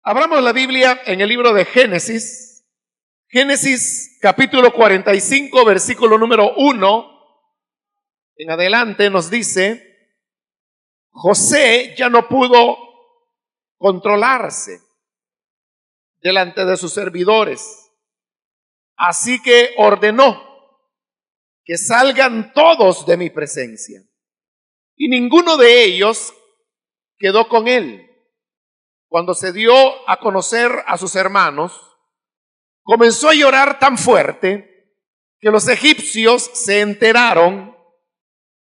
Abramos la Biblia en el libro de Génesis, Génesis capítulo 45, versículo número 1 en adelante nos dice: José ya no pudo controlarse delante de sus servidores, así que ordenó que salgan todos de mi presencia, y ninguno de ellos quedó con él. Cuando se dio a conocer a sus hermanos, comenzó a llorar tan fuerte que los egipcios se enteraron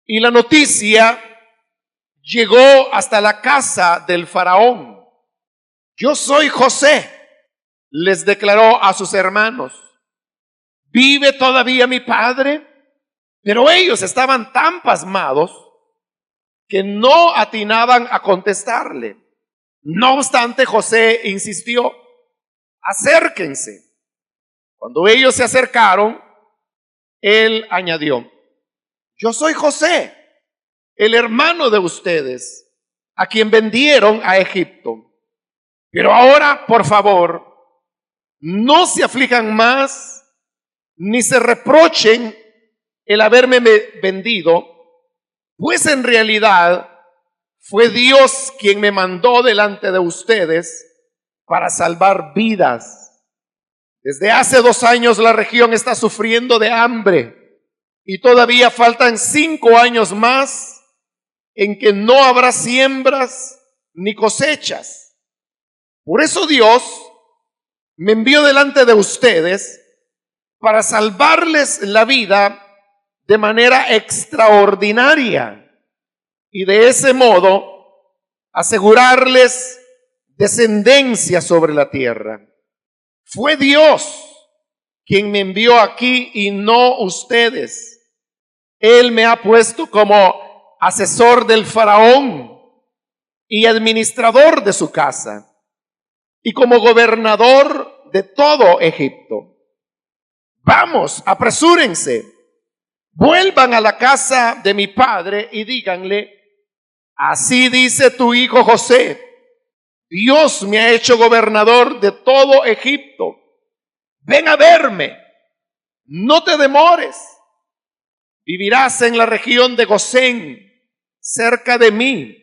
y la noticia llegó hasta la casa del faraón. Yo soy José, les declaró a sus hermanos. ¿Vive todavía mi padre? Pero ellos estaban tan pasmados que no atinaban a contestarle. No obstante, José insistió: acérquense. Cuando ellos se acercaron, él añadió: yo soy José, el hermano de ustedes, a quien vendieron a Egipto. Pero ahora, por favor, no se aflijan más, ni se reprochen el haberme vendido, pues en realidad fue Dios quien me mandó delante de ustedes para salvar vidas. Desde hace 2 años la región está sufriendo de hambre y todavía faltan 5 años más en que no habrá siembras ni cosechas. Por eso Dios me envió delante de ustedes para salvarles la vida de manera extraordinaria y de ese modo asegurarles descendencia sobre la tierra. Fue Dios quien me envió aquí y no ustedes. Él me ha puesto como asesor del faraón y administrador de su casa y como gobernador de todo Egipto. Vamos, apresúrense, vuelvan a la casa de mi padre y díganle: así dice tu hijo José, Dios me ha hecho gobernador de todo Egipto. Ven a verme, no te demores. Vivirás en la región de Gosén, cerca de mí,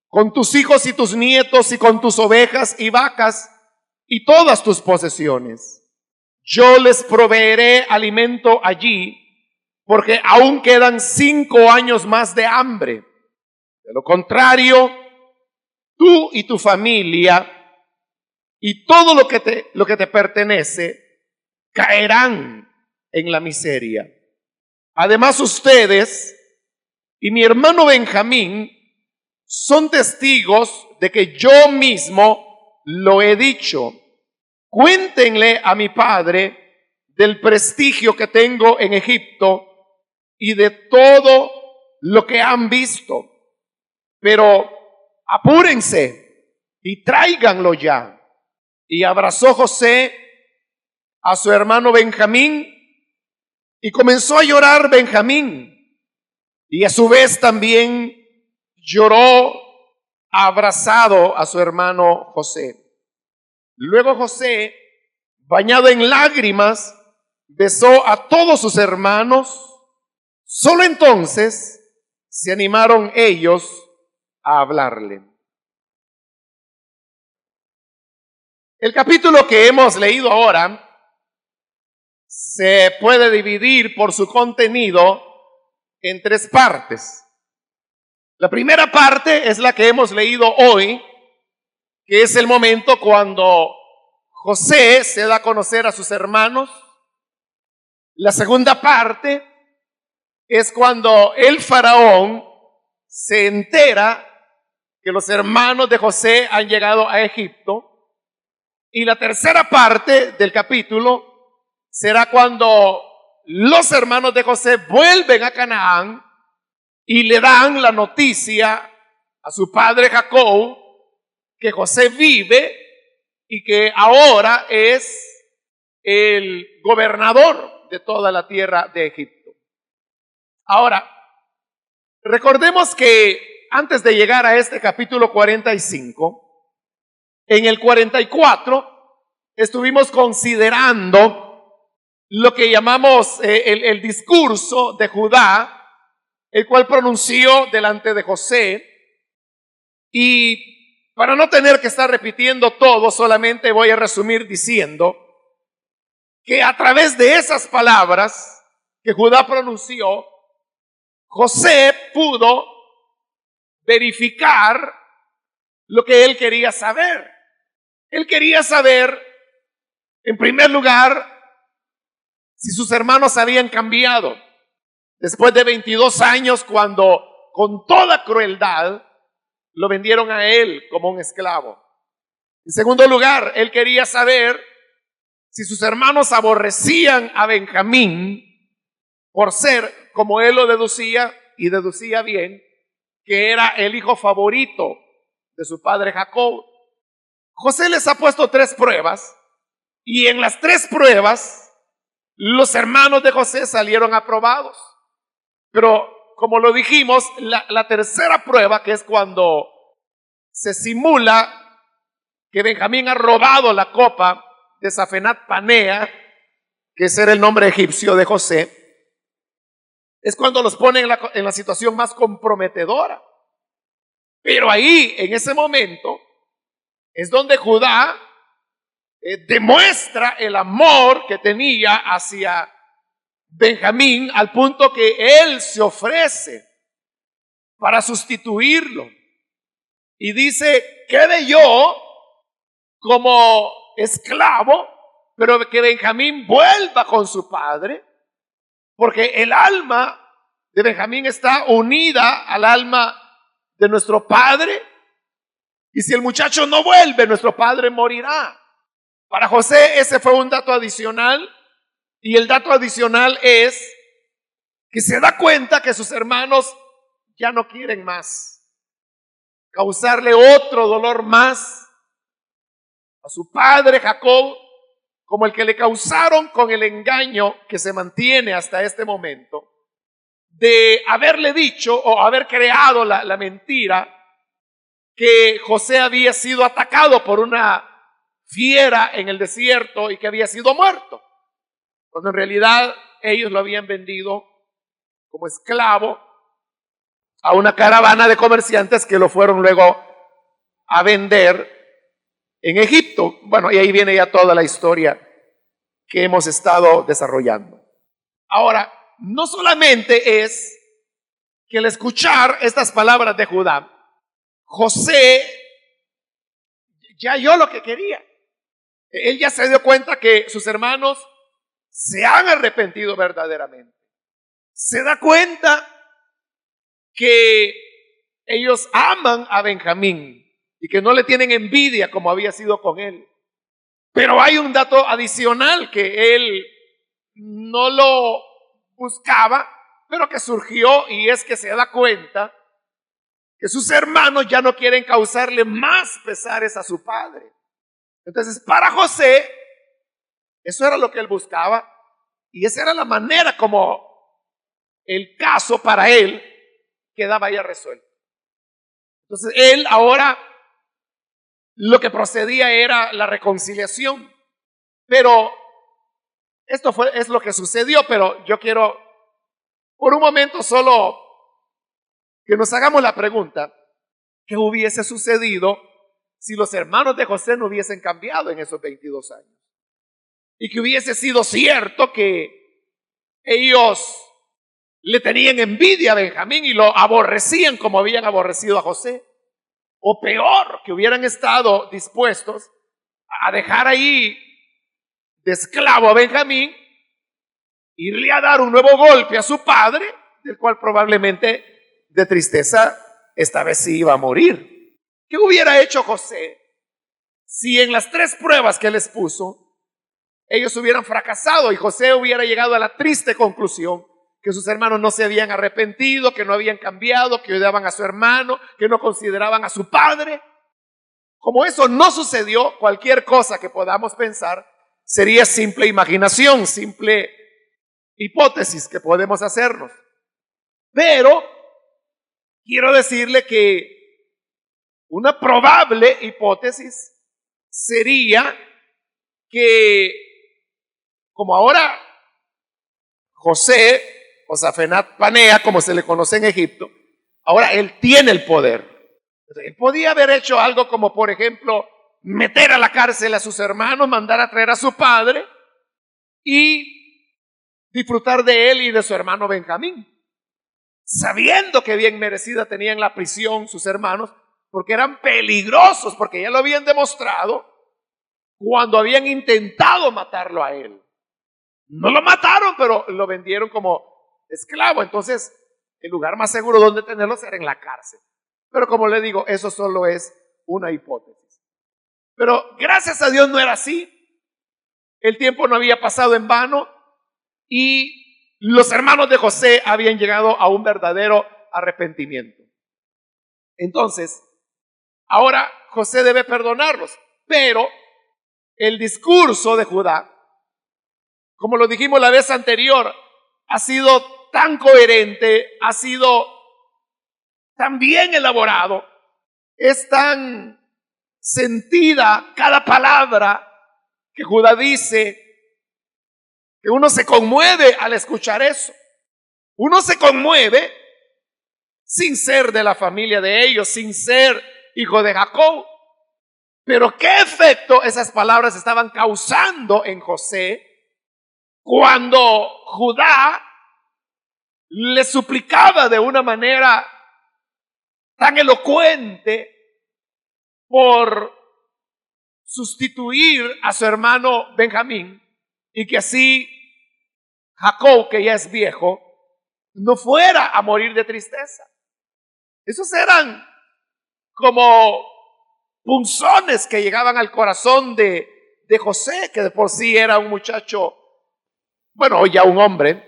con tus hijos y tus nietos y con tus ovejas y vacas y todas tus posesiones. Yo les proveeré alimento allí, porque aún quedan 5 años más de hambre. De lo contrario, tú y tu familia y todo lo que te pertenece caerán en la miseria. Además, ustedes y mi hermano Benjamín son testigos de que yo mismo lo he dicho. Cuéntenle a mi padre del prestigio que tengo en Egipto y de todo lo que han visto. Pero apúrense y tráiganlo ya. Y abrazó José a su hermano Benjamín y comenzó a llorar Benjamín. Y a su vez también lloró abrazado a su hermano José. Luego José, bañado en lágrimas, besó a todos sus hermanos. Solo entonces se animaron ellos a hablarle. El capítulo que hemos leído ahora se puede dividir por su contenido en 3 partes. La primera parte es la que hemos leído hoy, que es el momento cuando José se da a conocer a sus hermanos. La segunda parte es cuando el faraón se entera que los hermanos de José han llegado a Egipto. Y la tercera parte del capítulo será cuando los hermanos de José vuelven a Canaán y le dan la noticia a su padre Jacob que José vive y que ahora es el gobernador de toda la tierra de Egipto. Ahora, recordemos que antes de llegar a este capítulo 45, En el 44 estuvimos considerando lo que llamamos el discurso de Judá, el cual pronunció delante de José. Y para no tener que estar repitiendo todo, solamente voy a resumir diciendo que a través de esas palabras que Judá pronunció, José pudo verificar lo que él quería saber. Él quería saber, en primer lugar, si sus hermanos habían cambiado después de 22 años, cuando con toda crueldad lo vendieron a él como un esclavo. En segundo lugar, él quería saber si sus hermanos aborrecían a Benjamín por ser, como él lo deducía, y deducía bien, que era el hijo favorito de su padre Jacob. José les ha puesto 3 pruebas, y en las 3 pruebas los hermanos de José salieron aprobados. Pero como lo dijimos, la tercera prueba, que es cuando se simula que Benjamín ha robado la copa de Zafenat Panea, que ese era el nombre egipcio de José, es cuando los pone en la situación más comprometedora. Pero ahí, en ese momento, es donde Judá demuestra el amor que tenía hacia Benjamín, al punto que él se ofrece para sustituirlo. Y dice: quede yo como esclavo, pero que Benjamín vuelva con su padre, porque el alma de Benjamín está unida al alma de nuestro padre, y si el muchacho no vuelve, nuestro padre morirá. Para José ese fue un dato adicional, y el dato adicional es que se da cuenta que sus hermanos ya no quieren más causarle otro dolor más a su padre Jacob, como el que le causaron con el engaño que se mantiene hasta este momento, de haberle dicho o haber creado la mentira que José había sido atacado por una fiera en el desierto y que había sido muerto, cuando en realidad ellos lo habían vendido como esclavo a una caravana de comerciantes que lo fueron luego a vender en Egipto. Bueno, y ahí viene ya toda la historia que hemos estado desarrollando. Ahora, no solamente es que al escuchar estas palabras de Judá, José ya halló lo que quería. Él ya se dio cuenta que sus hermanos se han arrepentido verdaderamente. Se da cuenta que ellos aman a Benjamín y que no le tienen envidia como había sido con él. Pero hay un dato adicional que él no lo buscaba, pero que surgió, y es que se da cuenta que sus hermanos ya no quieren causarle más pesares a su padre. Entonces, para José, eso era lo que él buscaba, y esa era la manera como el caso para él quedaba ya resuelto. Entonces, él ahora lo que procedía era la reconciliación. Pero esto es lo que sucedió, pero yo quiero por un momento solo que nos hagamos la pregunta: ¿qué hubiese sucedido si los hermanos de José no hubiesen cambiado en esos 22 años? Y que hubiese sido cierto que ellos le tenían envidia a Benjamín y lo aborrecían como habían aborrecido a José. O peor, que hubieran estado dispuestos a dejar ahí de esclavo a Benjamín, irle a dar un nuevo golpe a su padre, del cual probablemente de tristeza esta vez sí iba a morir. ¿Qué hubiera hecho José si en las 3 pruebas que les puso ellos hubieran fracasado y José hubiera llegado a la triste conclusión que sus hermanos no se habían arrepentido, que no habían cambiado, que odiaban a su hermano, que no consideraban a su padre? Como eso no sucedió, cualquier cosa que podamos pensar sería simple imaginación, simple hipótesis que podemos hacernos. Pero quiero decirle que una probable hipótesis sería que, como ahora José, o Zafenat Panea, como se le conoce en Egipto, ahora él tiene el poder. Él podía haber hecho algo como, por ejemplo, meter a la cárcel a sus hermanos, mandar a traer a su padre y disfrutar de él y de su hermano Benjamín, sabiendo que bien merecida tenían la prisión sus hermanos, porque eran peligrosos, porque ya lo habían demostrado cuando habían intentado matarlo a él. No lo mataron, pero lo vendieron como esclavo. Entonces, el lugar más seguro donde tenerlos era en la cárcel. Pero como le digo, eso solo es una hipótesis. Pero gracias a Dios no era así. El tiempo no había pasado en vano y los hermanos de José habían llegado a un verdadero arrepentimiento. Entonces, ahora José debe perdonarlos, pero el discurso de Judá, como lo dijimos la vez anterior, ha sido tan coherente, ha sido tan bien elaborado, es tan sentida cada palabra que Judá dice, que uno se conmueve al escuchar eso. Uno se conmueve sin ser de la familia de ellos, sin ser hijo de Jacob. Pero qué efecto esas palabras estaban causando en José cuando Judá le suplicaba de una manera tan elocuente por sustituir a su hermano Benjamín y que así Jacob, que ya es viejo, no fuera a morir de tristeza. Esos eran como punzones que llegaban al corazón de José, que de por sí era un muchacho, bueno, ya un hombre,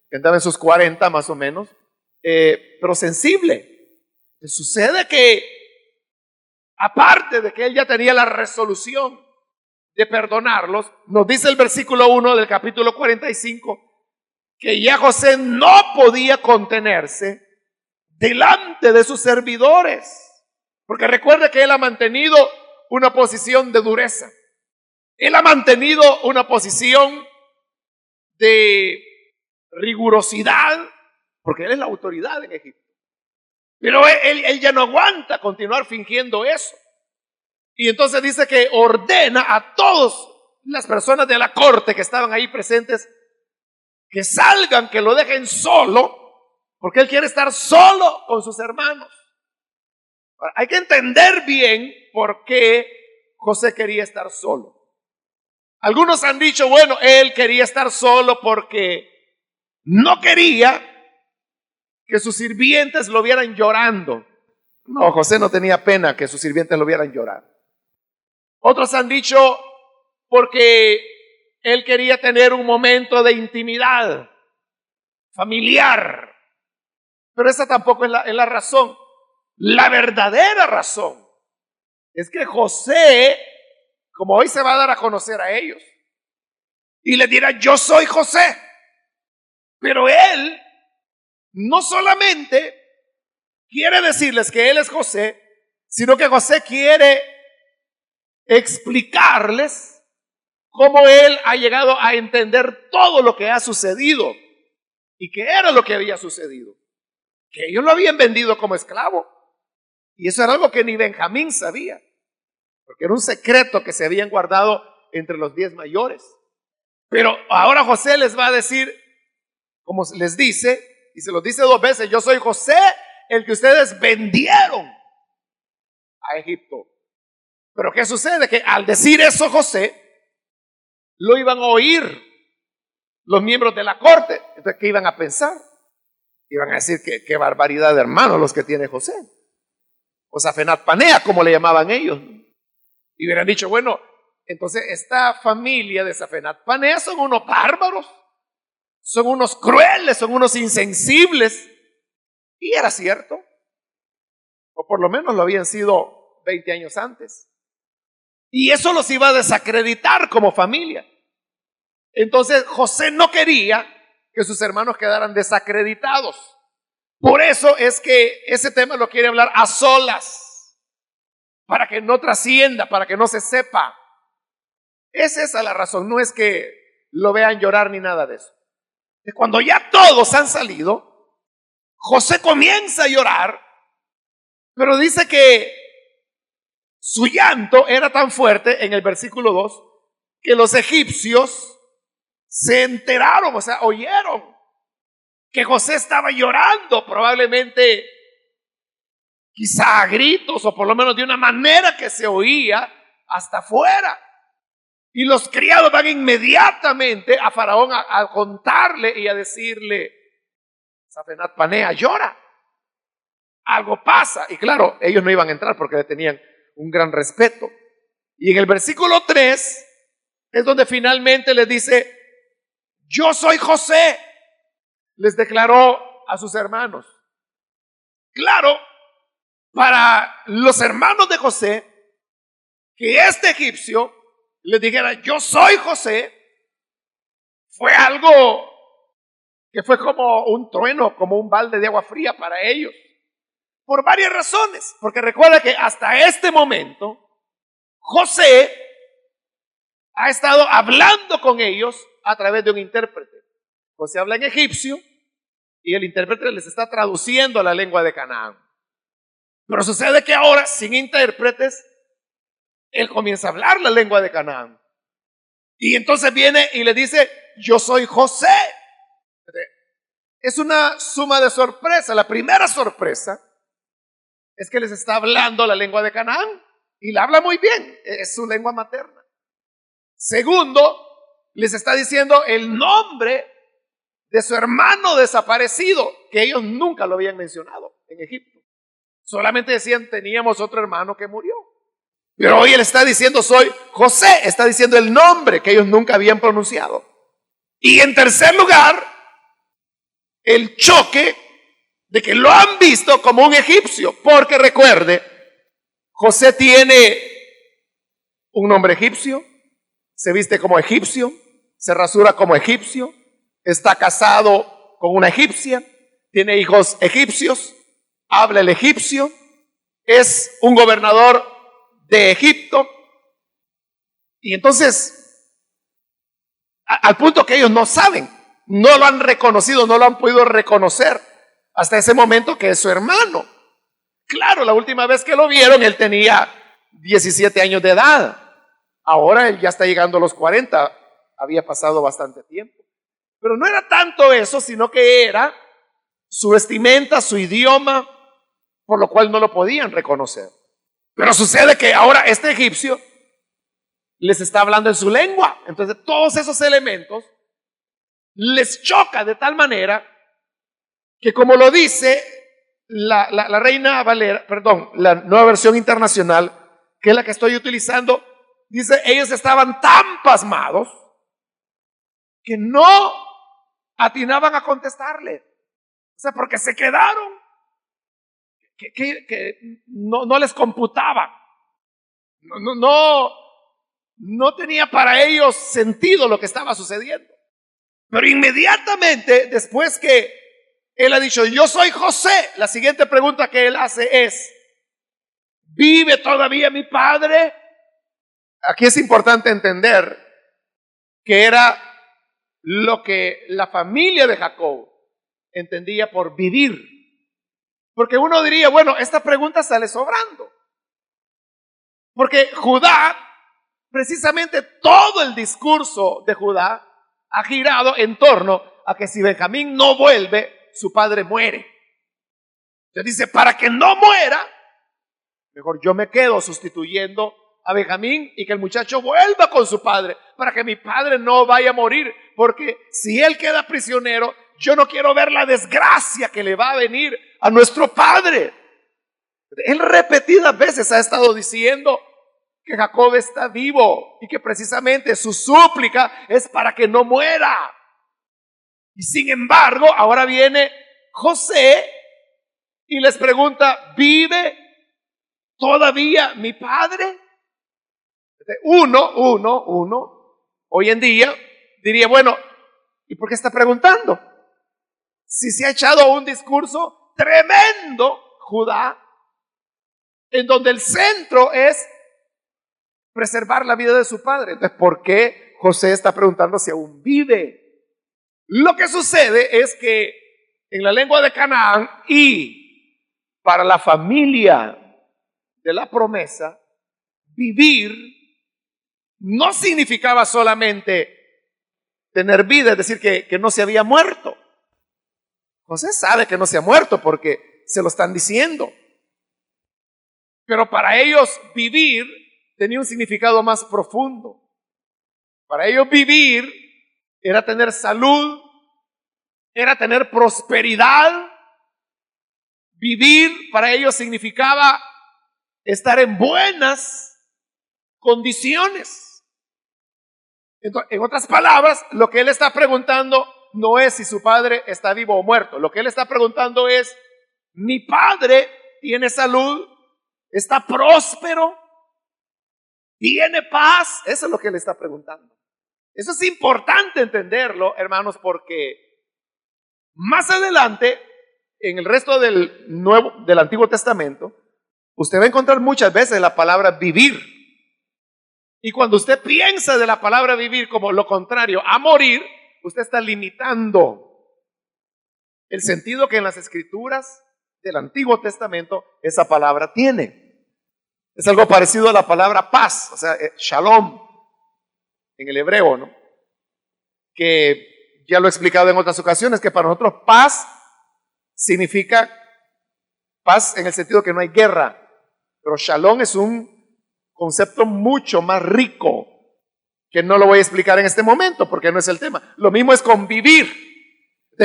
que andaba en sus 40 más o menos, pero sensible. Sucede que, aparte de que él ya tenía la resolución de perdonarlos, nos dice el versículo 1 del capítulo 45, que ya José no podía contenerse delante de sus servidores, porque recuerde que él ha mantenido una posición de dureza, él ha mantenido una posición de rigurosidad, porque él es la autoridad en Egipto. Pero él ya no aguanta continuar fingiendo eso. Y entonces dice que ordena a todas las personas de la corte que estaban ahí presentes que salgan, que lo dejen solo, porque él quiere estar solo con sus hermanos. Ahora, hay que entender bien por qué José quería estar solo. Algunos han dicho, bueno, él quería estar solo porque no quería que sus sirvientes lo vieran llorando. No, José no tenía pena que sus sirvientes lo vieran llorar. Otros han dicho porque él quería tener un momento de intimidad familiar. Pero esa tampoco es la razón. La verdadera razón es que José, como hoy se va a dar a conocer a ellos, y les dirá, yo soy José. Pero él no solamente quiere decirles que él es José, sino que José quiere explicarles cómo él ha llegado a entender todo lo que ha sucedido y qué era lo que había sucedido. Que ellos lo habían vendido como esclavo. Y eso era algo que ni Benjamín sabía, porque era un secreto que se habían guardado entre los 10 mayores. Pero ahora José les va a decir, como les dice, y se los dice 2 veces, yo soy José, el que ustedes vendieron a Egipto. Pero ¿qué sucede? Que al decir eso José, lo iban a oír los miembros de la corte. Entonces, ¿qué iban a pensar? Iban a decir que qué barbaridad de hermanos los que tiene José. O Zafenat Panea, como le llamaban ellos. Y hubieran dicho, bueno, entonces esta familia de Zafenat Panea son unos bárbaros, son unos crueles, son unos insensibles. Y era cierto. O por lo menos lo habían sido 20 años antes. Y eso los iba a desacreditar como familia. Entonces José no quería que sus hermanos quedaran desacreditados. Por eso es que ese tema lo quiere hablar a solas. para que no trascienda, para que no se sepa. Es esa la razón, no es que lo vean llorar ni nada de eso. Cuando ya todos han salido, José comienza a llorar, pero dice que su llanto era tan fuerte en el versículo 2 que los egipcios se enteraron, o sea, oyeron que José estaba llorando, probablemente quizá a gritos o por lo menos de una manera que se oía hasta afuera. Y los criados van inmediatamente a Faraón a contarle y a decirle: Safenat Panea llora, algo pasa. Y claro, ellos no iban a entrar porque le tenían un gran respeto. Y en el versículo 3 es donde finalmente les dice: yo soy José. Les declaró a sus hermanos. Claro, para los hermanos de José, que este egipcio les dijera yo soy José, fue algo que fue como un trueno, como un balde de agua fría para ellos, por varias razones. Porque recuerda que hasta este momento José ha estado hablando con ellos a través de un intérprete. José habla en egipcio y el intérprete les está traduciendo a la lengua de Canaán. Pero sucede que ahora, sin intérpretes, él comienza a hablar la lengua de Canaán. Y entonces viene y le dice: yo soy José. Es una suma de sorpresa. La primera sorpresa es que les está hablando la lengua de Canaán y la habla muy bien, es su lengua materna. Segundo, les está diciendo el nombre de su hermano desaparecido, que ellos nunca lo habían mencionado en Egipto. Solamente decían: teníamos otro hermano que murió. Pero hoy él está diciendo: soy José. Está diciendo el nombre que ellos nunca habían pronunciado. Y en tercer lugar, el choque de que lo han visto como un egipcio. Porque recuerde, José tiene un nombre egipcio, se viste como egipcio, se rasura como egipcio, está casado con una egipcia, tiene hijos egipcios, habla el egipcio, es un gobernador de Egipto. Y entonces, al punto que ellos no saben, no lo han reconocido, no lo han podido reconocer hasta ese momento que es su hermano. Claro, la última vez que lo vieron él tenía 17 años de edad. Ahora él ya está llegando a los 40, había pasado bastante tiempo. Pero no era tanto eso, sino que era su vestimenta, su idioma, por lo cual no lo podían reconocer. Pero sucede que ahora este egipcio les está hablando en su lengua. Entonces todos esos elementos les choca de tal manera que, como lo dice la Reina Valera, perdón, la Nueva Versión Internacional, que es la que estoy utilizando, dice: ellos estaban tan pasmados que no atinaban a contestarle. O sea, porque se quedaron, que no les computaba. No tenía para ellos sentido lo que estaba sucediendo. Pero inmediatamente después que él ha dicho: yo soy José, la siguiente pregunta que él hace es: ¿vive todavía mi padre? Aquí es importante entender que era lo que la familia de Jacob entendía por vivir. Porque uno diría: bueno, esta pregunta sale sobrando. Porque Judá, precisamente todo el discurso de Judá ha girado en torno a que si Benjamín no vuelve, su padre muere. Entonces dice: para que no muera, mejor yo me quedo sustituyendo a Benjamín y que el muchacho vuelva con su padre, para que mi padre no vaya a morir, porque si él queda prisionero, yo no quiero ver la desgracia que le va a venir a nuestro padre. Él repetidas veces ha estado diciendo que Jacob está vivo y que precisamente su súplica es para que no muera. Y sin embargo, ahora viene José y les pregunta: ¿vive todavía mi padre? Uno, hoy en día diría: bueno, ¿y por qué está preguntando? Si se ha echado un discurso tremendo Judá en donde el centro es preservar la vida de su padre. Entonces, ¿por qué José está preguntando si aún vive? Lo que sucede es que en la lengua de Canaán y para la familia de la promesa, vivir no significaba solamente tener vida, es decir, que no se había muerto. José sabe que no se ha muerto porque se lo están diciendo. Pero para ellos vivir tenía un significado más profundo. Para ellos vivir era tener salud, era tener prosperidad. Vivir para ellos significaba estar en buenas condiciones. Entonces, en otras palabras, lo que él está preguntando no es si su padre está vivo o muerto. Lo que él está preguntando es, mi padre tiene salud, está próspero, tiene paz. Eso es lo que él está preguntando. Eso es importante entenderlo, hermanos, porque más adelante, en el resto del Antiguo Testamento, usted va a encontrar muchas veces la palabra vivir. Y cuando usted piensa de la palabra vivir como lo contrario a morir, usted está limitando el sentido que en las escrituras del Antiguo Testamento esa palabra tiene. Es algo parecido a la palabra paz, o sea, shalom, en el hebreo, ¿no? Que ya lo he explicado en otras ocasiones, que para nosotros paz significa paz en el sentido que no hay guerra, pero shalom es un concepto mucho más rico, que no lo voy a explicar en este momento porque no es el tema. Lo mismo es con vivir.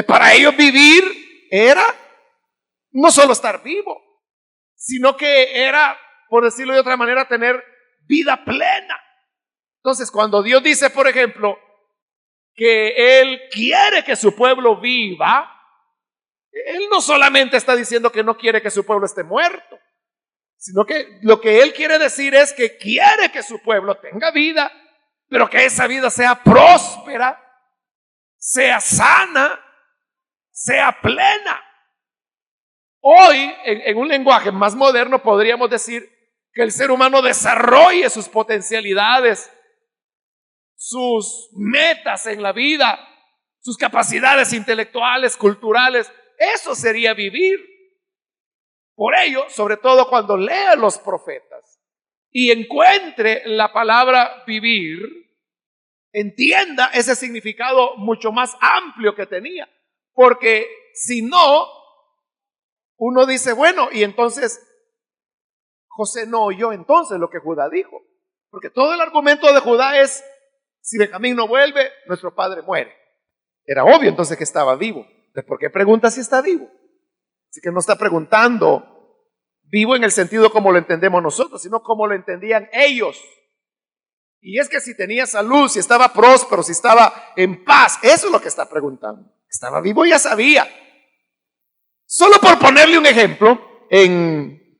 Para ellos vivir era no solo estar vivo, sino que era, por decirlo de otra manera, tener vida plena. Entonces, cuando Dios dice, por ejemplo, que Él quiere que su pueblo viva, Él no solamente está diciendo que no quiere que su pueblo esté muerto, sino que lo que Él quiere decir es que quiere que su pueblo tenga vida, pero que esa vida sea próspera, sea sana, sea plena. Hoy, en un lenguaje más moderno, podríamos decir que el ser humano desarrolle sus potencialidades, sus metas en la vida, sus capacidades intelectuales, culturales. Eso sería vivir. Por ello, sobre todo cuando lea los profetas y encuentre la palabra vivir, entienda ese significado mucho más amplio que tenía. Porque si no, uno dice, bueno, y entonces José no oyó entonces lo que Judá dijo. Porque todo el argumento de Judá es, si Benjamín no vuelve, nuestro padre muere. Era obvio entonces que estaba vivo. Entonces, ¿por qué pregunta si está vivo? Así que no está preguntando vivo en el sentido como lo entendemos nosotros, sino como lo entendían ellos. Y es que si tenía salud, si estaba próspero, si estaba en paz, eso es lo que está preguntando. Estaba vivo, ya sabía. Solo por ponerle un ejemplo, en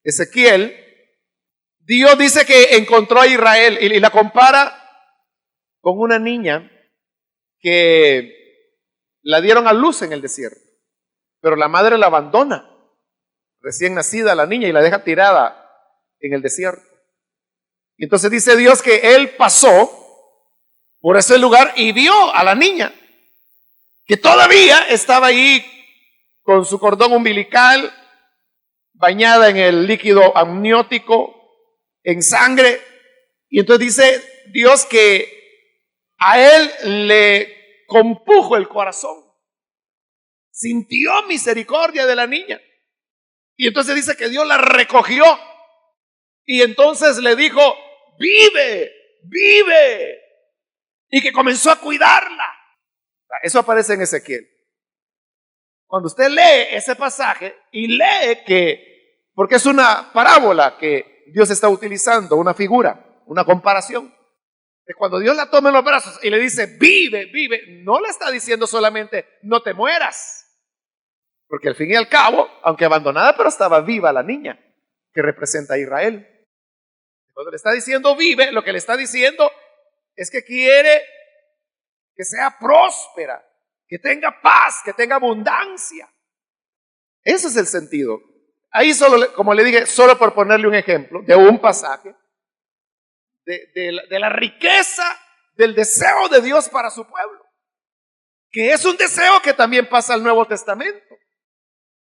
Ezequiel, Dios dice que encontró a Israel y la compara con una niña que la dieron a luz en el desierto, pero la madre la abandona, recién nacida la niña, y la deja tirada en el desierto. Y entonces dice Dios que Él pasó por ese lugar y vio a la niña, que todavía estaba ahí con su cordón umbilical, bañada en el líquido amniótico, en sangre. Y entonces dice Dios que a Él le compujo el corazón, sintió misericordia de la niña. Y entonces dice que Dios la recogió y entonces le dijo, vive, vive. Y que comenzó a cuidarla. Eso aparece en Ezequiel. Cuando usted lee ese pasaje y lee que, porque es una parábola que Dios está utilizando, una figura, una comparación. De cuando Dios la toma en los brazos y le dice, vive, vive, no le está diciendo solamente, no te mueras. Porque al fin y al cabo, aunque abandonada, pero estaba viva la niña, que representa a Israel. Cuando le está diciendo vive, lo que le está diciendo es que quiere que sea próspera, que tenga paz, que tenga abundancia. Ese es el sentido. Ahí solo, como le dije, solo por ponerle un ejemplo de un pasaje de la riqueza del deseo de Dios para su pueblo, que es un deseo que también pasa al Nuevo Testamento.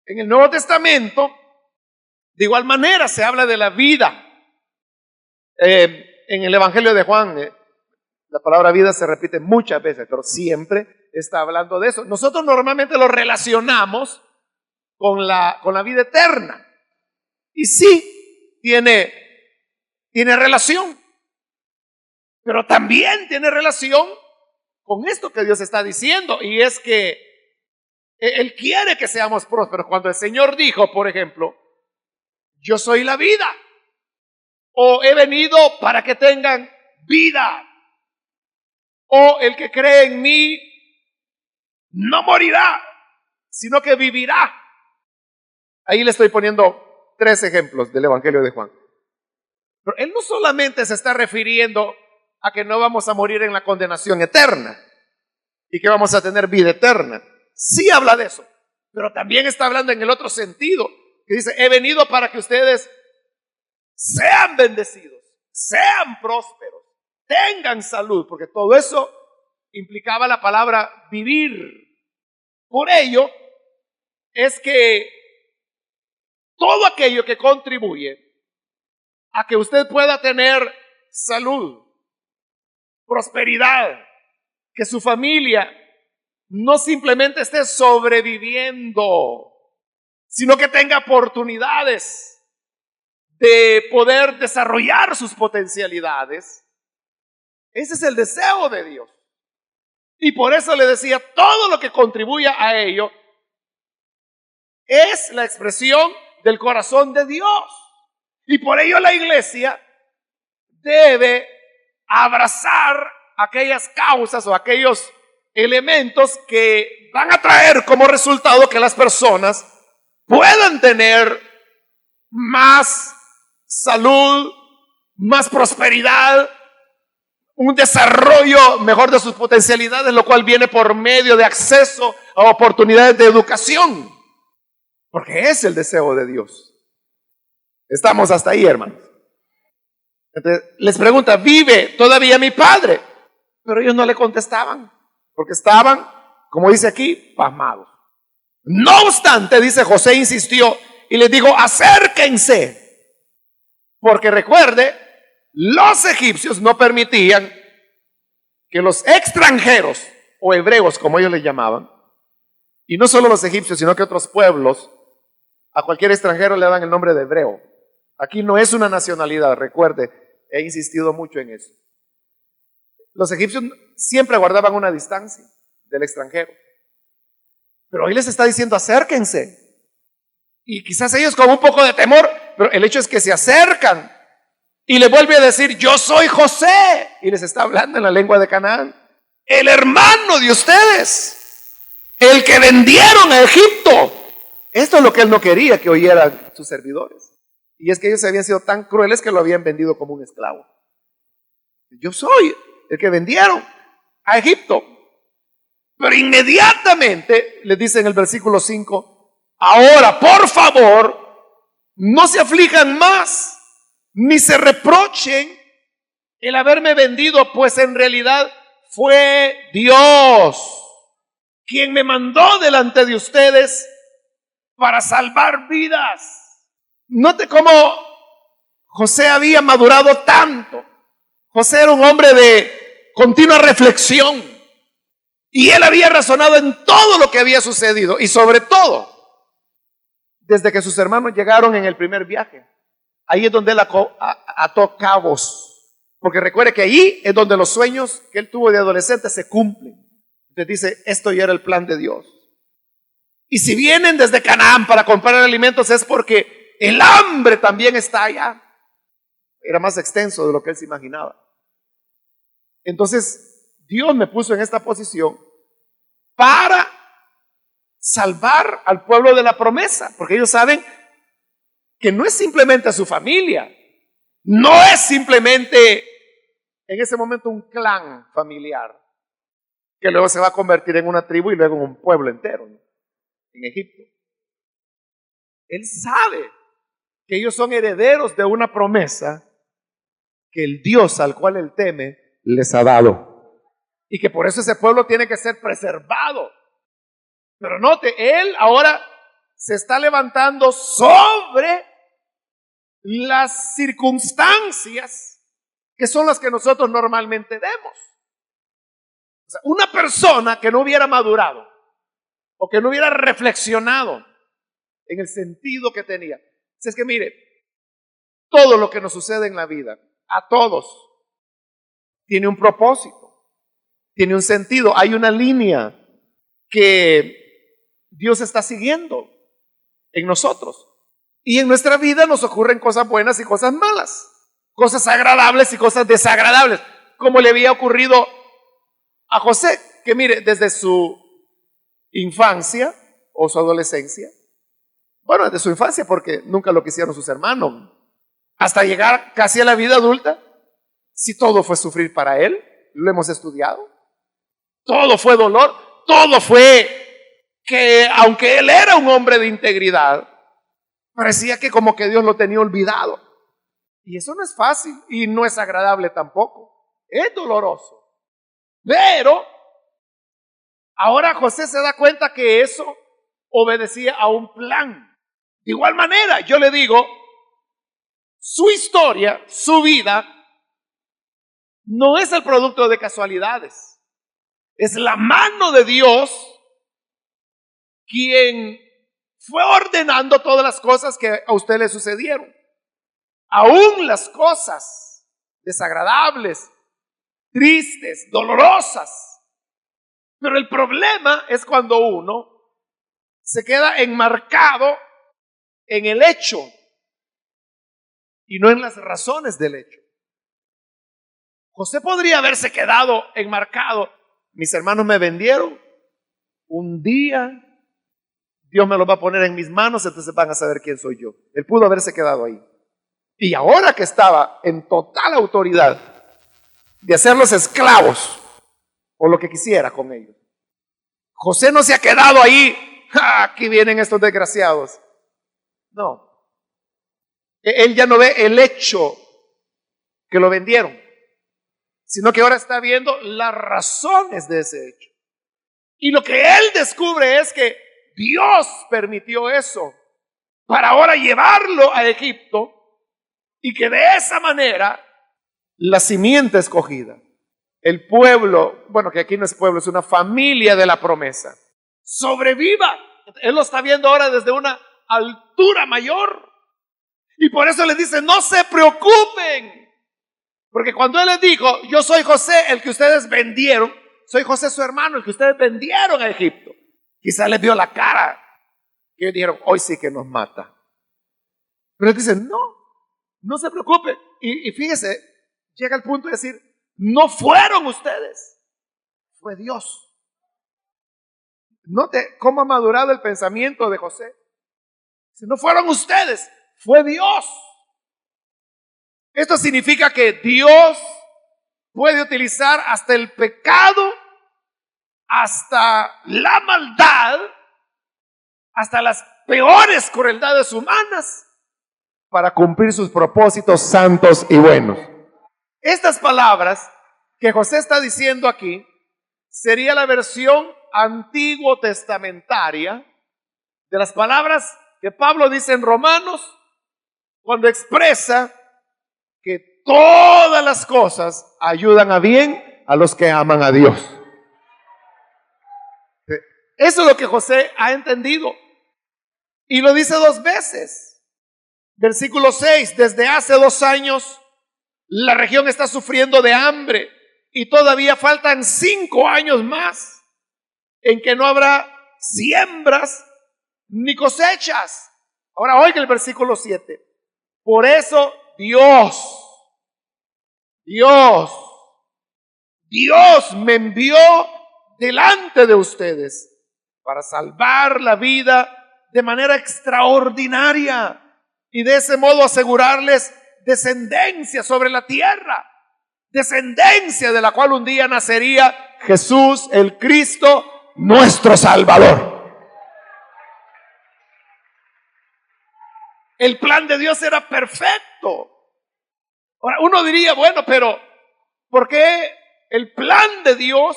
En el Nuevo Testamento, de igual manera, se habla de la vida. En el Evangelio de Juan, la palabra vida se repite muchas veces, pero siempre está hablando de eso. Nosotros normalmente lo relacionamos con la vida eterna. Y sí, tiene relación. Pero también tiene relación con esto que Dios está diciendo. Y es que Él quiere que seamos prósperos. Cuando el Señor dijo, por ejemplo, yo soy la vida, o he venido para que tengan vida, o el que cree en mí no morirá, sino que vivirá. Ahí le estoy poniendo 3 ejemplos del Evangelio de Juan. Pero Él no solamente se está refiriendo a que no vamos a morir en la condenación eterna y que vamos a tener vida eterna. Sí habla de eso, pero también está hablando en el otro sentido, que dice, he venido para que ustedes sean bendecidos, sean prósperos, tengan salud, porque todo eso implicaba la palabra vivir. Por ello es que todo aquello que contribuye a que usted pueda tener salud, prosperidad, que su familia no simplemente esté sobreviviendo, sino que tenga oportunidades de poder desarrollar sus potencialidades. Ese es el deseo de Dios. Y por eso le decía, todo lo que contribuya a ello es la expresión del corazón de Dios. Y por ello la iglesia debe abrazar aquellas causas o aquellos elementos que van a traer como resultado que las personas puedan tener más salud, más prosperidad, un desarrollo mejor de sus potencialidades, lo cual viene por medio de acceso a oportunidades de educación, porque es el deseo de Dios. Estamos hasta ahí, hermanos. Entonces, les pregunta, ¿vive todavía mi padre? Pero ellos no le contestaban, porque estaban, como dice aquí, pasmados. No obstante, dice, José insistió y les dijo, acérquense, porque recuerde, los egipcios no permitían que los extranjeros o hebreos, como ellos les llamaban, y no solo los egipcios, sino que otros pueblos, a cualquier extranjero le dan el nombre de hebreo. Aquí no es una nacionalidad, recuerde, he insistido mucho en eso. Los egipcios siempre guardaban una distancia del extranjero, pero hoy les está diciendo acérquense. Y quizás ellos con un poco de temor, pero el hecho es que se acercan y le vuelve a decir, yo soy José, y les está hablando en la lengua de Canaán, el hermano de ustedes, el que vendieron a Egipto. Esto es lo que él no quería que oyeran sus servidores. Y es que ellos habían sido tan crueles que lo habían vendido como un esclavo. Yo soy el que vendieron a Egipto. Pero inmediatamente les dice en el versículo 5, ahora por favor no se aflijan más ni se reprochen el haberme vendido, pues en realidad fue Dios quien me mandó delante de ustedes para salvar vidas. Note cómo José había madurado tanto. José era un hombre de continua reflexión y él había razonado en todo lo que había sucedido y sobre todo desde que sus hermanos llegaron en el primer viaje. Ahí es donde él ató cabos, porque recuerde que ahí es donde los sueños que él tuvo de adolescente se cumplen. Entonces dice, esto ya era el plan de Dios. Y si vienen desde Canaán para comprar alimentos es porque el hambre también está allá. Era más extenso de lo que él se imaginaba. Entonces, Dios me puso en esta posición para salvar al pueblo de la promesa, porque ellos saben que no es simplemente a su familia, no es simplemente en ese momento un clan familiar, que luego se va a convertir en una tribu y luego en un pueblo entero, ¿no? En Egipto. Él sabe que ellos son herederos de una promesa que el Dios al cual él teme les ha dado. Y que por eso ese pueblo tiene que ser preservado. Pero note, él ahora se está levantando sobre las circunstancias que son las que nosotros normalmente vemos. O sea, una persona que no hubiera madurado o que no hubiera reflexionado en el sentido que tenía. Es que mire, todo lo que nos sucede en la vida, a todos, tiene un propósito, tiene un sentido, hay una línea que Dios está siguiendo en nosotros. Y en nuestra vida nos ocurren cosas buenas y cosas malas, cosas agradables y cosas desagradables, como le había ocurrido a José, que mire, desde su infancia o su adolescencia, bueno, desde su infancia porque nunca lo quisieron sus hermanos, hasta llegar casi a la vida adulta, si todo fue sufrir para él, lo hemos estudiado, todo fue dolor, todo fue que aunque él era un hombre de integridad, parecía que como que Dios lo tenía olvidado. Y eso no es fácil y no es agradable tampoco. Es doloroso. Pero ahora José se da cuenta que eso obedecía a un plan. De igual manera, yo le digo, su historia, su vida, no es el producto de casualidades. Es la mano de Dios quien fue ordenando todas las cosas que a usted le sucedieron. Aún las cosas desagradables, tristes, dolorosas. Pero el problema es cuando uno se queda enmarcado en el hecho y no en las razones del hecho. José podría haberse quedado enmarcado. Mis hermanos me vendieron. Un día Dios me lo va a poner en mis manos, entonces van a saber quién soy yo. Él pudo haberse quedado ahí. Y ahora que estaba en total autoridad de hacerlos esclavos o lo que quisiera con ellos, José no se ha quedado ahí. ¡Ja! Aquí vienen estos desgraciados. No. Él ya no ve el hecho que lo vendieron, sino que ahora está viendo las razones de ese hecho. Y lo que él descubre es que Dios permitió eso para ahora llevarlo a Egipto y que de esa manera la simiente escogida, el pueblo, bueno, que aquí no es pueblo, es una familia de la promesa, sobreviva. Él lo está viendo ahora desde una altura mayor. Y por eso les dice, no se preocupen. Porque cuando él les dijo, yo soy José, el que ustedes vendieron, soy José su hermano, el que ustedes vendieron a Egipto. Quizá les vio la cara. Y ellos dijeron, hoy sí que nos mata. Pero él dice, no se preocupe. Y fíjese, llega el punto de decir, no fueron ustedes, fue Dios. Note cómo ha madurado el pensamiento de José. Si no fueron ustedes, fue Dios. Esto significa que Dios puede utilizar hasta el pecado, hasta la maldad, hasta las peores crueldades humanas para cumplir sus propósitos santos y buenos. Estas palabras que José está diciendo aquí sería la versión antiguo testamentaria de las palabras que Pablo dice en Romanos cuando expresa que todas las cosas ayudan a bien a los que aman a Dios. Eso es lo que José ha entendido y lo dice 2 veces. Versículo 6, desde hace 2 años la región está sufriendo de hambre y todavía faltan 5 años más en que no habrá siembras ni cosechas. Ahora oiga el versículo 7. Por eso Dios me envió delante de ustedes para salvar la vida de manera extraordinaria y de ese modo asegurarles descendencia sobre la tierra, descendencia de la cual un día nacería Jesús el Cristo, nuestro Salvador. El plan de Dios era perfecto. Ahora, uno diría, bueno, pero ¿por qué el plan de Dios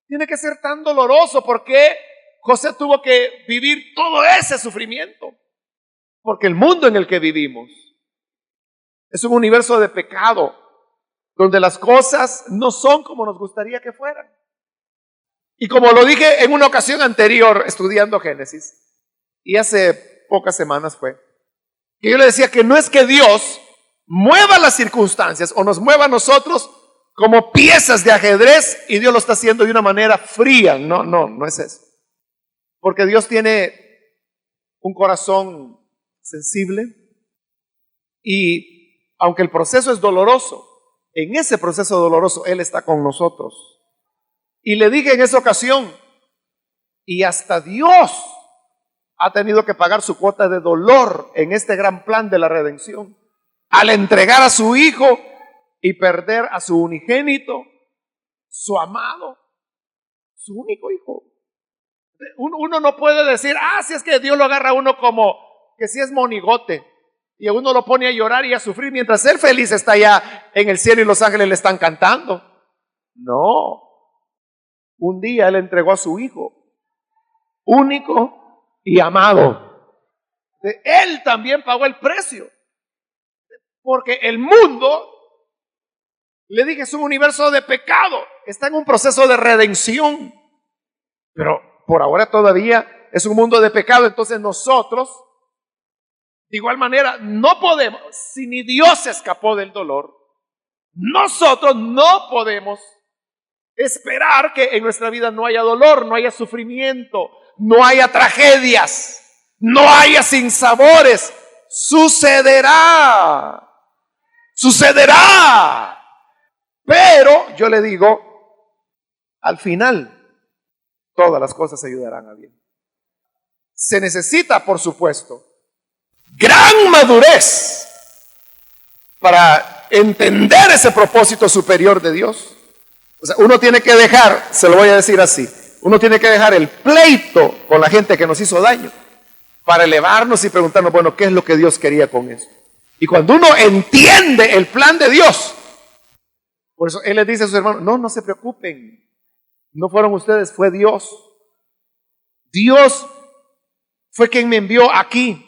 tiene que ser tan doloroso? ¿Por qué José tuvo que vivir todo ese sufrimiento? Porque el mundo en el que vivimos es un universo de pecado, donde las cosas no son como nos gustaría que fueran. Y como lo dije en una ocasión anterior estudiando Génesis, y hace pocas semanas fue, que yo le decía que no es que Dios mueva las circunstancias o nos mueva a nosotros como piezas de ajedrez y Dios lo está haciendo de una manera fría. No es eso. Porque Dios tiene un corazón sensible y aunque el proceso es doloroso, en ese proceso doloroso Él está con nosotros. Y le dije en esa ocasión, y hasta Dios ha tenido que pagar su cuota de dolor en este gran plan de la redención, al entregar a su hijo y perder a su unigénito, su amado, su único hijo. Uno no puede decir, si es que Dios lo agarra a uno como que si es monigote, y a uno lo pone a llorar y a sufrir mientras él feliz está allá en el cielo y los ángeles le están cantando. No. Un día Él entregó a su hijo, único y amado. Él también pagó el precio. Porque el mundo, le dije, es un universo de pecado. Está en un proceso de redención. Pero por ahora todavía es un mundo de pecado. Entonces nosotros, de igual manera, no podemos, si ni Dios se escapó del dolor, nosotros no podemos esperar que en nuestra vida no haya dolor, no haya sufrimiento, no haya tragedias, no haya sinsabores. Sucederá. Pero yo le digo, al final, todas las cosas ayudarán a bien. Se necesita, por supuesto, gran madurez para entender ese propósito superior de Dios. O sea, uno tiene que dejar, se lo voy a decir así, uno tiene que dejar el pleito con la gente que nos hizo daño para elevarnos y preguntarnos, bueno, ¿qué es lo que Dios quería con eso? Y cuando uno entiende el plan de Dios, por eso Él les dice a sus hermanos, no se preocupen, no fueron ustedes, fue Dios. Dios fue quien me envió aquí.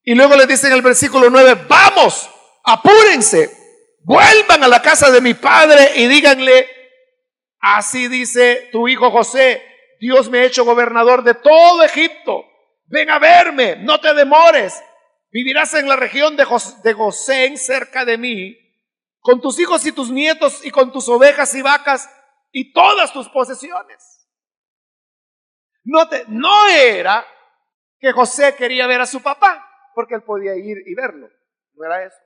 Y luego les dice en el versículo 9, vamos, apúrense, vuelvan a la casa de mi padre y díganle, así dice tu hijo José, Dios me ha hecho gobernador de todo Egipto. Ven a verme, no te demores. Vivirás en la región de Gosén, cerca de mí, con tus hijos y tus nietos y con tus ovejas y vacas y todas tus posesiones. No era que José quería ver a su papá, porque él podía ir y verlo. No era eso.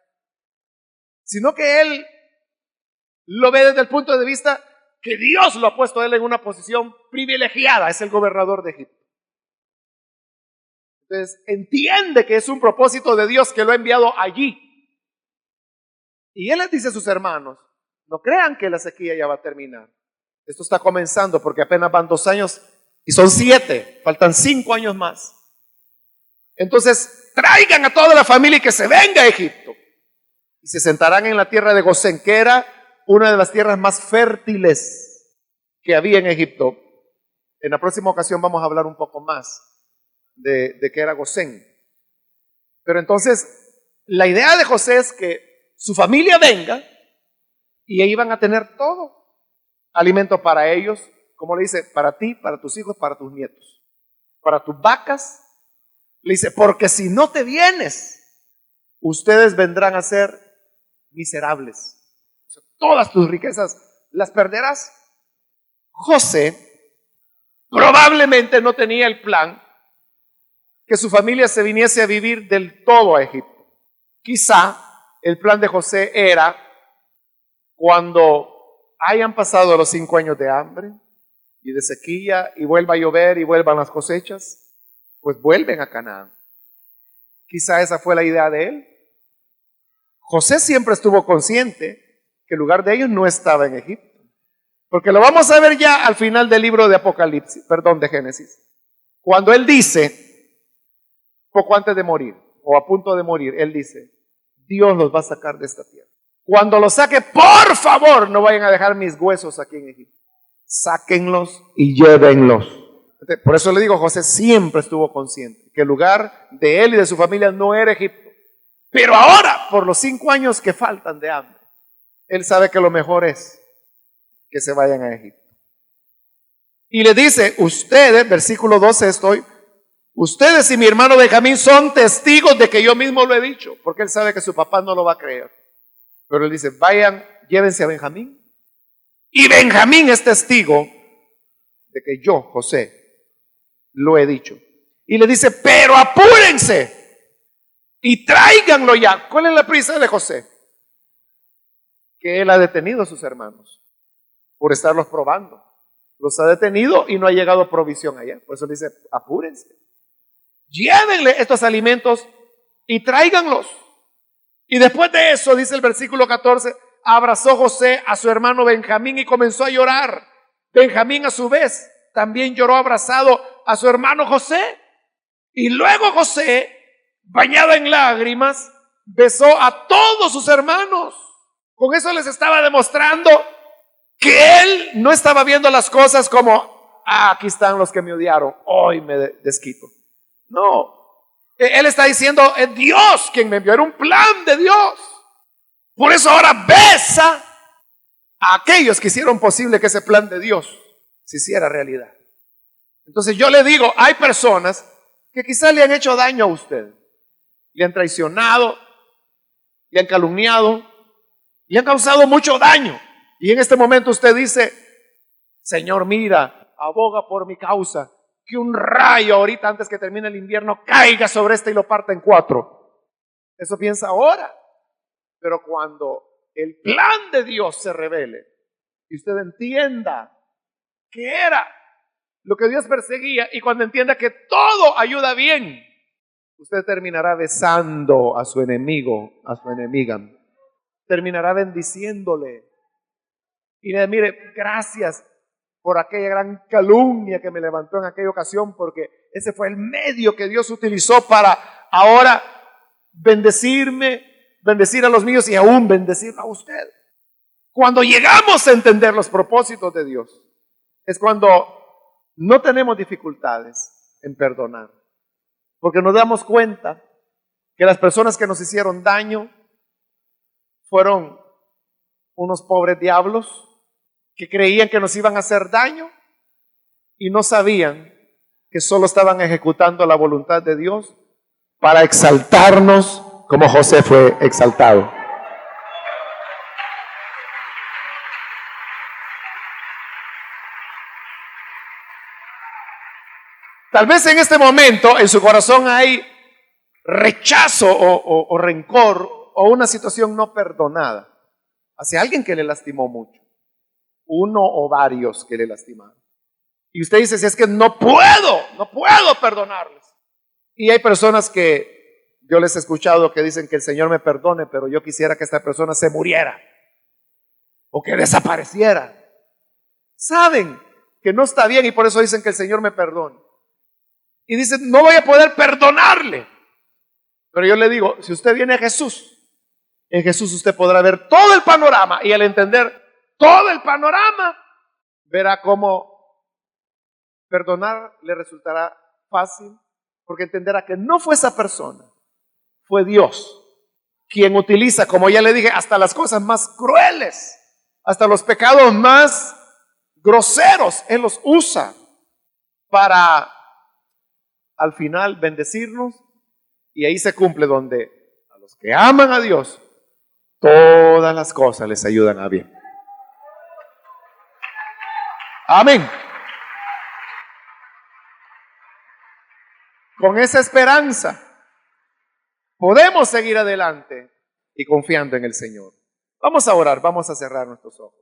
Sino que él lo ve desde el punto de vista que Dios lo ha puesto a él en una posición privilegiada, es el gobernador de Egipto. Entonces entiende que es un propósito de Dios que lo ha enviado allí. Y él les dice a sus hermanos, no crean que la sequía ya va a terminar. Esto está comenzando porque apenas van 2 años y son 7, faltan 5 años más. Entonces traigan a toda la familia y que se venga a Egipto. Y se sentarán en la tierra de Gosén, que era una de las tierras más fértiles que había en Egipto. En la próxima ocasión vamos a hablar un poco más de qué era Gosén. Pero entonces, la idea de José es que su familia venga y ahí van a tener todo. Alimento para ellos, como le dice, para ti, para tus hijos, para tus nietos, para tus vacas. Le dice, porque si no te vienes, ustedes vendrán a ser miserables. O sea, todas tus riquezas las perderás. José probablemente no tenía el plan que su familia se viniese a vivir del todo a Egipto. Quizá el plan de José era, cuando hayan pasado los 5 años de hambre y de sequía y vuelva a llover y vuelvan las cosechas, pues vuelven a Canaán. Quizá esa fue la idea de él. José siempre estuvo consciente que el lugar de ellos no estaba en Egipto, porque lo vamos a ver ya al final del libro de Apocalipsis, de Génesis, cuando él dice, poco antes de morir, o a punto de morir, él dice, Dios los va a sacar de esta tierra. Cuando los saque, por favor, no vayan a dejar mis huesos aquí en Egipto. Sáquenlos y llévenlos. Por eso le digo, José siempre estuvo consciente que el lugar de él y de su familia no era Egipto. Pero ahora, por los 5 años que faltan de hambre, él sabe que lo mejor es que se vayan a Egipto. Y le dice, ustedes, versículo 12 ustedes y mi hermano Benjamín son testigos de que yo mismo lo he dicho, porque él sabe que su papá no lo va a creer. Pero él dice, vayan, llévense a Benjamín. Y Benjamín es testigo de que yo, José, lo he dicho. Y le dice, pero apúrense y tráiganlo ya. ¿Cuál es la prisa de José? Que él ha detenido a sus hermanos por estarlos probando. Los ha detenido y no ha llegado provisión allá. Por eso dice, apúrense. Llévenle estos alimentos y tráiganlos. Y después de eso, dice el versículo 14, abrazó José a su hermano Benjamín y comenzó a llorar. Benjamín a su vez también lloró abrazado a su hermano José. Y luego José, bañado en lágrimas, besó a todos sus hermanos. Con eso les estaba demostrando que él no estaba viendo las cosas como, aquí están los que me odiaron, hoy me desquito. No, él está diciendo, es Dios quien me envió, era un plan de Dios. Por eso ahora besa a aquellos que hicieron posible que ese plan de Dios se hiciera realidad. Entonces yo le digo, hay personas que quizás le han hecho daño a usted, le han traicionado, le han calumniado, le han causado mucho daño. Y en este momento usted dice, Señor, mira, aboga por mi causa, que un rayo ahorita antes que termine el invierno caiga sobre este y lo parta en 4. Eso piensa ahora. Pero cuando el plan de Dios se revele y usted entienda que era lo que Dios perseguía, y cuando entienda que todo ayuda bien, usted terminará besando a su enemigo, a su enemiga. Terminará bendiciéndole. Y le mire, gracias por aquella gran calumnia que me levantó en aquella ocasión, porque ese fue el medio que Dios utilizó para ahora bendecirme, bendecir a los míos y aún bendecir a usted. Cuando llegamos a entender los propósitos de Dios, es cuando no tenemos dificultades en perdonar, porque nos damos cuenta que las personas que nos hicieron daño fueron unos pobres diablos que creían que nos iban a hacer daño y no sabían que solo estaban ejecutando la voluntad de Dios para exaltarnos como José fue exaltado. Tal vez en este momento en su corazón hay rechazo o rencor o una situación no perdonada hacia alguien que le lastimó mucho, uno o varios que le lastimaron. Y usted dice, si es que no puedo perdonarles. Y hay personas que yo les he escuchado que dicen que el Señor me perdone, pero yo quisiera que esta persona se muriera o que desapareciera. Saben que no está bien y por eso dicen que el Señor me perdone. Y dicen, no voy a poder perdonarle. Pero yo le digo, si usted viene a Jesús, en Jesús usted podrá ver todo el panorama, y al entender todo el panorama, verá cómo perdonar le resultará fácil, porque entenderá que no fue esa persona, fue Dios quien utiliza, como ya le dije, hasta las cosas más crueles, hasta los pecados más groseros, Él los usa para al final bendecirnos. Y ahí se cumple donde a los que aman a Dios, todas las cosas les ayudan a bien. Amén. Con esa esperanza podemos seguir adelante y confiando en el Señor. Vamos a orar, vamos a cerrar nuestros ojos.